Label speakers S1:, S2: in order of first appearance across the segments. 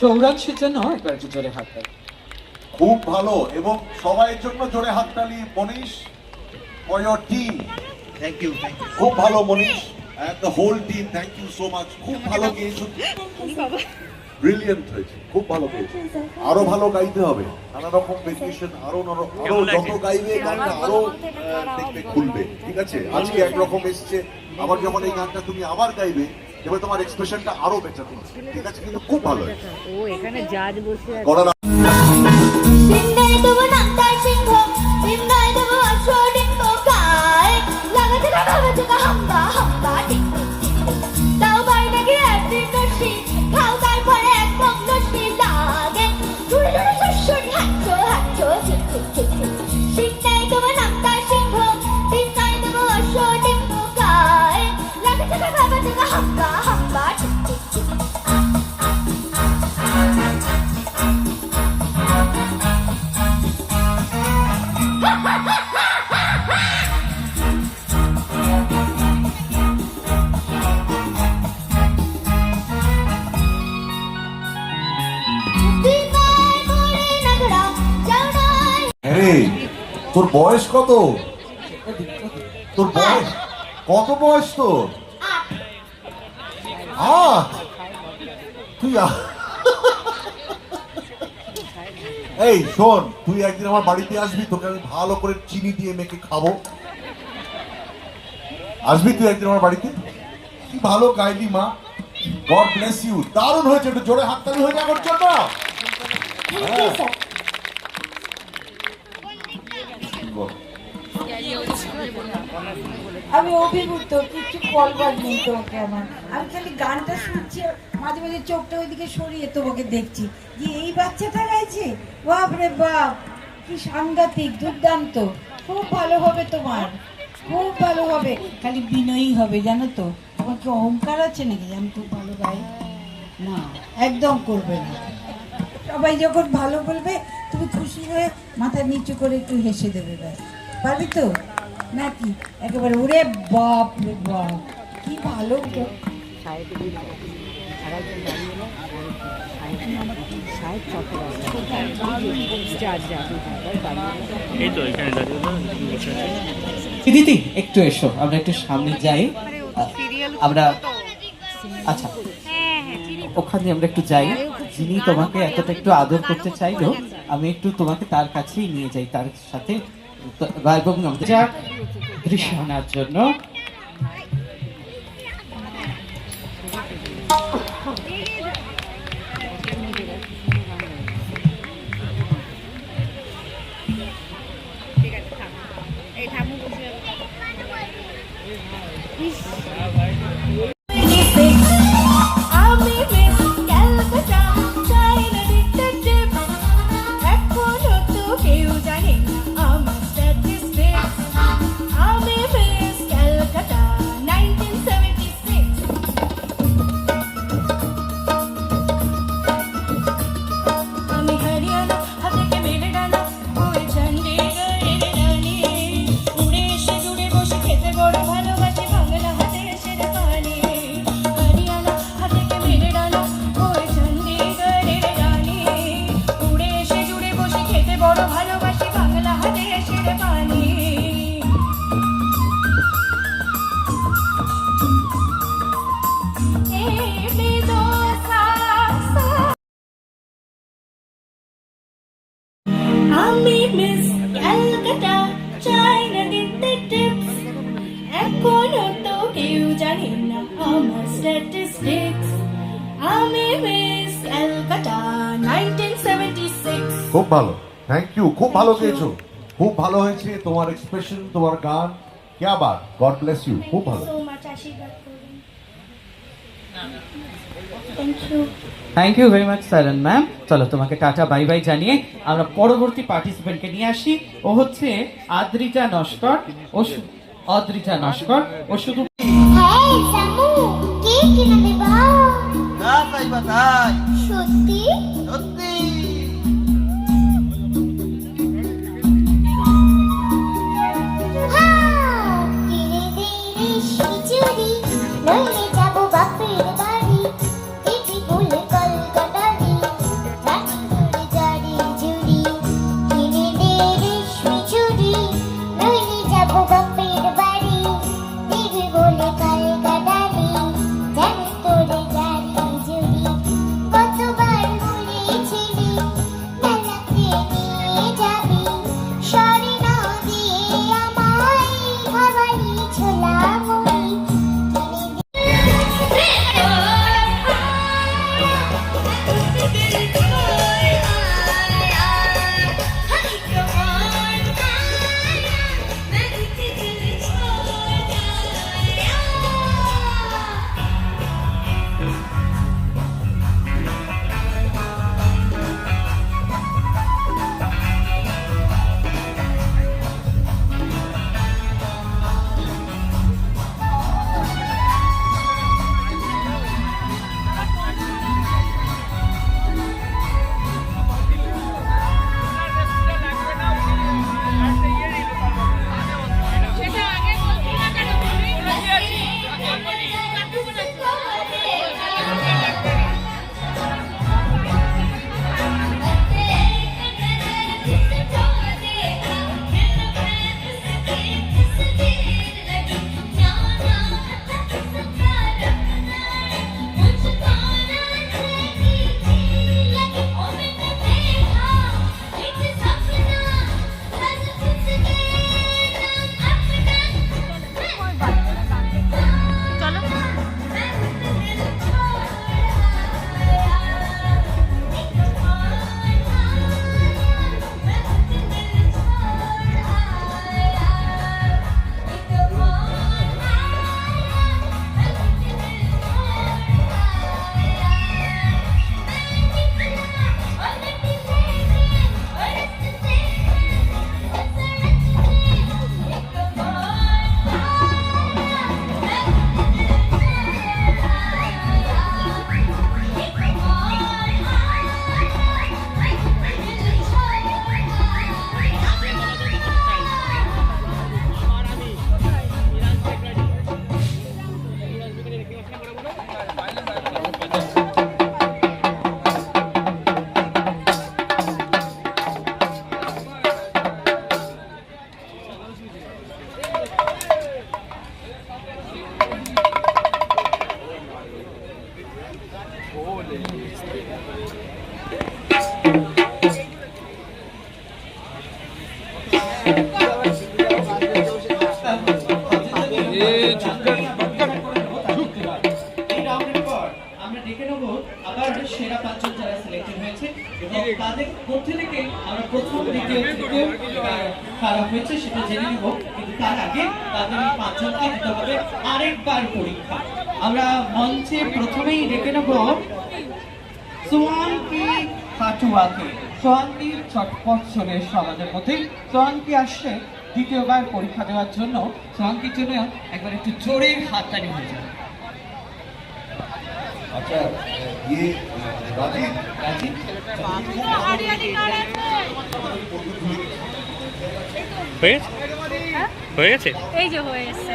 S1: সৌরাংশের জন্য একবার একটু জোরে হাত দাও।
S2: খুব ভালো, এবং সবাইয়ের জন্য জোরে হাততালি Manish for your team.
S3: Thank you
S2: খুব ভালো মনীষ, and the whole team, thank you so much. খুব ভালো গেয়েছো, ব্রিলিয়েন্ট হয়েছে, খুব ভালো গেয়েছো। আরো ভালো গাইতে হবে, নানা রকম ভেরিয়েশন, আরো যত গাইবে গানটা আরো দেখবে খুলবে, ঠিক আছে? আজকে একরকম এসছে, আবার যখন এই গানটা তুমি আবার গাইবে, এবার তোমার এক্সপ্রেশনটা আরো বেটার হবে, ঠিক আছে? কিন্তু খুব ভালো হয়েছে।
S4: ও এখানে জাজ বসে আছে।
S2: গলার
S5: 신나의 두부 남달 신고 신나의 두부 어쇼딩고 가이 라가지가 라가지가 한바 한바 띵띵띵 나우바이나기 애들 것이 가우가이 팔에 뽕것이 나게 둘둘 술술 한초 한초 툭툭툭툭 신나의 두부 남달 신고 신나의 두부 어쇼딩고 가이 라가지가 라가지가 한바 한바 툭툭툭
S2: এই তোর বয়স কত? তোর বয়স কত? বয়স তোর 8? তুই এই শোন, তুই একদিন আমার বাড়িতে আসবি, তোকে আমি ভালো করে চিনি দিয়ে মেখে খাবো। আসবি তুই একদিন আমার বাড়িতে? কি ভালো গাইলি মা, গড ব্লেস ইউ। দারুণ হয়েছে, একটু জোরে হাততালি হয়ে যাওয়ার জন্য।
S6: আমি অভিভূত, কিছু বলবার নেই তোমাকে আমার। আমি খালি গানটা শুনছি, মাঝে মাঝে চোখটা ওইদিকে সরিয়ে তোমাকে দেখছি যে এই বাচ্চাটা গাইছে। বাপ রে বাপ, কি সাংঘাতিক, দুর্দান্ত। খুব ভালো হবে তোমার, খুব ভালো হবে। খালি বিনয়ী হবে, জানো তো? তোমার কি অহংকার আছে নাকি আমি খুব ভালো গাই? না, একদম করবে না। সবাই যখন ভালো বলবে তুমি খুশি হয়ে মাথা নিচু করে একটু হেসে দেবে, ব্যাস। পারবি তো নাকি? একেবারে ওরে বাপ রে বাপ, কি ভালো।
S1: দিদি একটু এসো, আমরা একটু সামনে যাই। আমরা আচ্ছা ওখানে আমরা একটু যাই। যিনি তোমাকে এতটা একটু আদর করতে চাইলো, আমি একটু তোমাকে তার কাছেই নিয়ে যাই, তার সাথে এবং আমাদের যাক দৃশ্য আনার জন্য।
S5: আমি মিস ক্যালকাটা চাইনা দিতে টিপস এখনো তো কেউ জানে না আমার স্ট্যাটিস্টিক্স আমি মিস ক্যালকাটা 1976
S2: খুব ভালো, থ্যাংক ইউ। খুব ভালো গেয়েছো, খুব ভালো হয়েছে তোমার এক্সপ্রেশন, তোমার গান। क्या बात, गॉड ब्लेस यू। খুব ভালো।
S5: সো মাচ, আশীর্বাদ করুন। Thank you.
S1: Thank you very much সায়রন ম্যাম। চলো তোমাকে টাটা বাই বাই জানিয়ে আমরা পরবর্তী পার্টিসিপেন্টকে নিয়ে আসি। ও হচ্ছে আদ্রিজা নস্কর। অদ্রিজা নস্কর। ও শুধু
S5: হেই সামু, কে কিনে দেবা?
S3: না তাই বাতাই
S5: সত্যি
S3: সত্যি
S5: হ্যাঁ, কিনে দে রে শিচুরি, নইলে যাবো বাপের বাড়ি, এটি বলে কলকাতা
S1: এই রাউন্ডের পর আমরা ডেকে নেব আবার সেরা পাঁচজন যারা সিলেক্টেড হয়েছে এবং তাদের মধ্যে থেকে আমরা প্রথম দ্বিতীয় তৃতীয় কারা হয়েছে সেটা জেনে নেব, কিন্তু তার আগে তাদের এই পাঁচজনকে দিতে হবে আরেকবার পরীক্ষা। আমরা মঞ্চে প্রথমেই ডেকে নেব সোহানকি খাটুয়াকে। সোহানকি চটপট চলে এসো আমাদের মধ্যে। সোহানকি আসছে দ্বিতীয়বার পরীক্ষা দেওয়ার জন্য। সোহানকির জন্য একবার একটু জোরে হাততালি হয়ে যাবে।
S2: আচ্ছা ইয়ে রাজীব
S1: রাজি?
S7: হয়ে গেছে
S4: এই যে হয়ে এসছে।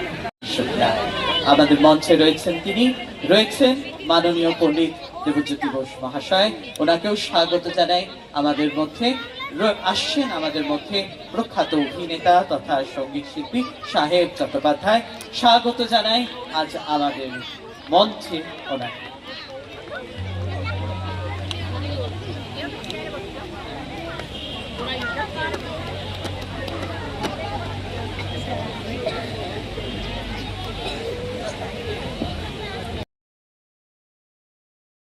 S1: আমাদের মঞ্চে রয়েছেন তিনি, রয়েছেন মাননীয় পণ্ডিত দেবজ্যোতি বোস মহাশয়। ওনাকেও স্বাগত জানাই আমাদের মধ্যে। আসছেন আমাদের মধ্যে প্রখ্যাত অভিনেতা তথা সঙ্গীত শিল্পী সাহেব চট্টোপাধ্যায়। স্বাগত জানাই আজ আমাদের মঞ্চে ওনাকে।